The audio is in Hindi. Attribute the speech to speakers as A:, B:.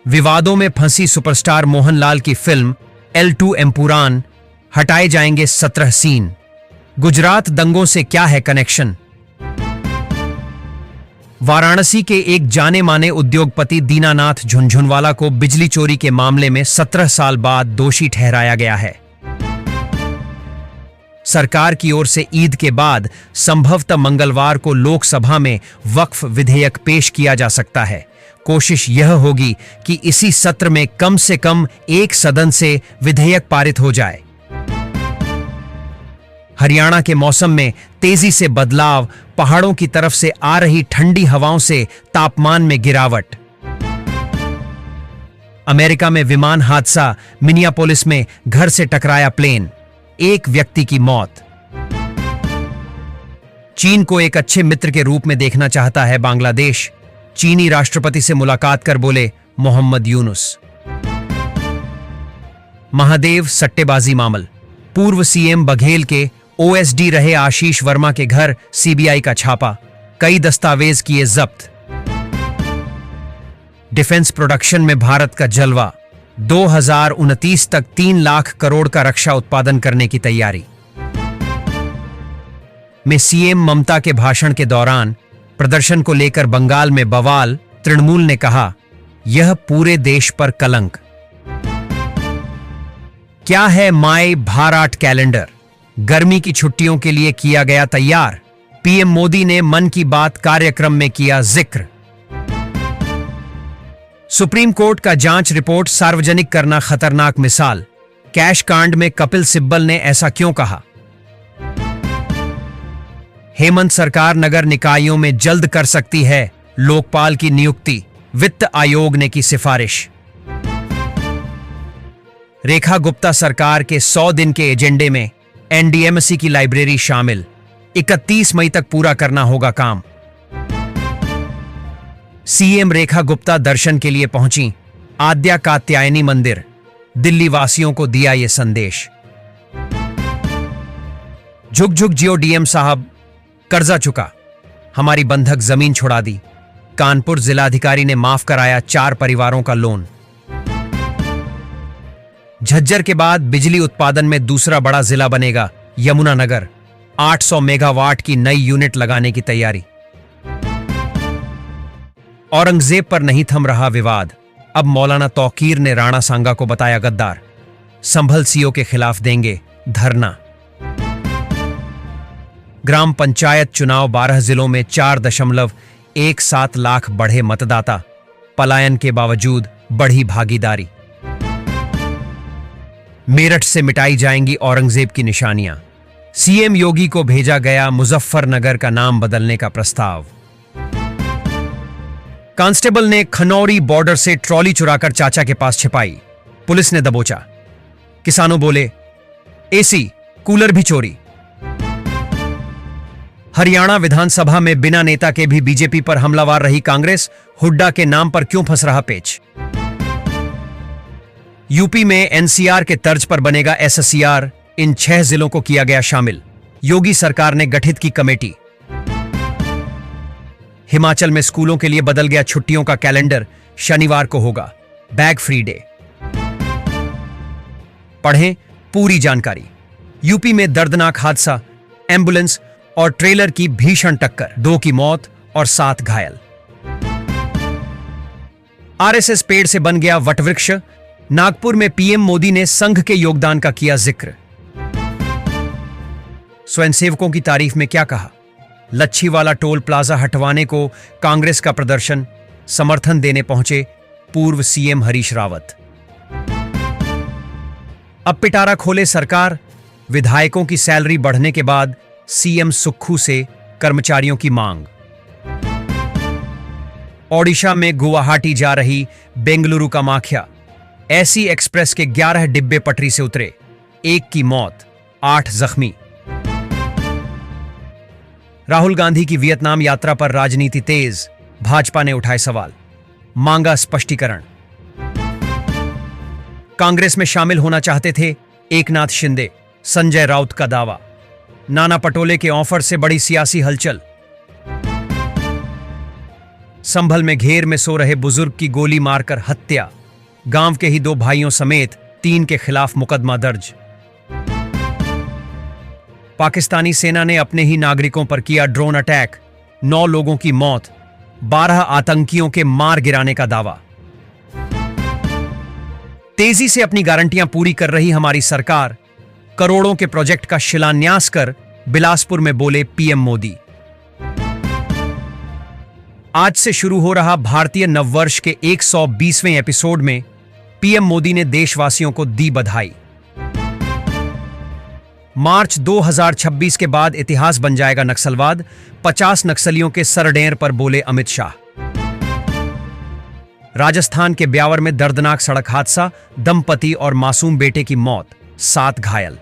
A: विवादों में फंसी सुपरस्टार मोहनलाल की फिल्म L2 एम्पुरान, हटाए जाएंगे 17 सीन। गुजरात दंगों से क्या है कनेक्शन? वाराणसी के एक जाने माने उद्योगपति दीनानाथ झुनझुनवाला को बिजली चोरी के मामले में 17 साल बाद दोषी ठहराया गया है। सरकार की ओर से ईद के बाद संभवतः मंगलवार को लोकसभा में वक्फ विधेयक पेश किया जा सकता है। कोशिश यह होगी कि इसी सत्र में कम से कम एक सदन से विधेयक पारित हो जाए। हरियाणा के मौसम में तेजी से बदलाव, पहाड़ों की तरफ से आ रही ठंडी हवाओं से तापमान में गिरावट। अमेरिका में विमान हादसा, मिनियापोलिस में घर से टकराया प्लेन, एक व्यक्ति की मौत। चीन को एक अच्छे मित्र के रूप में देखना चाहता है बांग्लादेश, चीनी राष्ट्रपति से मुलाकात कर बोले मोहम्मद यूनुस। महादेव सट्टेबाजी मामला, पूर्व सीएम बघेल के ओएसडी रहे आशीष वर्मा के घर सीबीआई का छापा, कई दस्तावेज किए जब्त। डिफेंस प्रोडक्शन में भारत का जलवा, 2029 तक 3 लाख करोड़ का रक्षा उत्पादन करने की तैयारी। में सीएम ममता के भाषण के दौरान प्रदर्शन को लेकर बंगाल में बवाल, तृणमूल ने कहा यह पूरे देश पर कलंक। क्या है माई भारत कैलेंडर? गर्मी की छुट्टियों के लिए किया गया तैयार, पीएम मोदी ने मन की बात कार्यक्रम में किया जिक्र। सुप्रीम कोर्ट का जांच रिपोर्ट सार्वजनिक करना खतरनाक मिसाल, कैश कांड में कपिल सिब्बल ने ऐसा क्यों कहा? हेमंत सरकार नगर निकायों में जल्द कर सकती है लोकपाल की नियुक्ति, वित्त आयोग ने की सिफारिश। रेखा गुप्ता सरकार के 100 दिन के एजेंडे में एनडीएमसी की लाइब्रेरी शामिल, 31 मई तक पूरा करना होगा काम। सीएम रेखा गुप्ता दर्शन के लिए पहुंची आद्या कात्यायनी मंदिर, दिल्ली वासियों को दिया यह संदेश। झुक झुक जियो डीएम साहब, कर्जा चुका, हमारी बंधक जमीन छुड़ा दी। कानपुर जिलाधिकारी ने माफ कराया 4 परिवारों का लोन। झज्जर के बाद बिजली उत्पादन में दूसरा बड़ा जिला बनेगा यमुनानगर, 800 मेगावाट की नई यूनिट लगाने की तैयारी। औरंगजेब पर नहीं थम रहा विवाद, अब मौलाना तौकीर ने राणा सांगा को बताया गद्दार, संभल सीओ के खिलाफ देंगे धरना। ग्राम पंचायत चुनाव 12 जिलों में 4.17 लाख बढ़े मतदाता, पलायन के बावजूद बढ़ी भागीदारी। मेरठ से मिटाई जाएंगी औरंगजेब की निशानियां, सीएम योगी को भेजा गया मुजफ्फरनगर का नाम बदलने का प्रस्ताव। कांस्टेबल ने खनौरी बॉर्डर से ट्रॉली चुराकर चाचा के पास छिपाई, पुलिस ने दबोचा। किसानों बोले एसी कूलर भी चोरी। हरियाणा विधानसभा में बिना नेता के भी बीजेपी पर हमलावर रही कांग्रेस, हुड्डा के नाम पर क्यों फंस रहा पेच? यूपी में एनसीआर के तर्ज पर बनेगा एससीआर, इन 6 जिलों को किया गया शामिल, योगी सरकार ने गठित की कमेटी। हिमाचल में स्कूलों के लिए बदल गया छुट्टियों का कैलेंडर, शनिवार को होगा बैग फ्री डे। पढ़ें पूरी जानकारी। यूपी में दर्दनाक हादसा, एम्बुलेंस और ट्रेलर की भीषण टक्कर, 2 की मौत और 7 घायल। आरएसएस पेड़ से बन गया वटवृक्ष, नागपुर में पीएम मोदी ने संघ के योगदान का किया जिक्र। स्वयंसेवकों की तारीफ में क्या कहा? लच्छीवाला टोल प्लाजा हटवाने को कांग्रेस का प्रदर्शन, समर्थन देने पहुंचे पूर्व सीएम हरीश रावत। अब पिटारा खोले सरकार, विधायकों की सैलरी बढ़ने के बाद सीएम सुक्खू से कर्मचारियों की मांग। ओडिशा में गुवाहाटी जा रही बेंगलुरु का माखिया, एसी एक्सप्रेस के 11 डिब्बे पटरी से उतरे, 1 की मौत, 8 जख्मी। राहुल गांधी की वियतनाम यात्रा पर राजनीति तेज, भाजपा ने उठाए सवाल, मांगा स्पष्टीकरण। कांग्रेस में शामिल होना चाहते थे एकनाथ शिंदे, संजय राउत का दावा। नाना पटोले के ऑफर से बड़ी सियासी हलचल। संभल में घेर में सो रहे बुजुर्ग की गोली मारकर हत्या। गांव के ही 2 भाइयों समेत 3 के खिलाफ मुकदमा दर्ज। पाकिस्तानी सेना ने अपने ही नागरिकों पर किया ड्रोन अटैक, 9 लोगों की मौत, 12 आतंकियों के मार गिराने का दावा। तेजी से अपनी गारंटियां पूरी कर रही हमारी सरकार, करोड़ों के प्रोजेक्ट का शिलान्यास कर बिलासपुर में बोले पीएम मोदी। आज से शुरू हो रहा भारतीय नववर्ष के 120वें एपिसोड में पीएम मोदी ने देशवासियों को दी बधाई। मार्च 2026 के बाद इतिहास बन जाएगा नक्सलवाद, 50 नक्सलियों के सरडेर पर बोले अमित शाह। राजस्थान के ब्यावर में दर्दनाक सड़क हादसा, दंपति और मासूम बेटे की मौत, 7 घायल।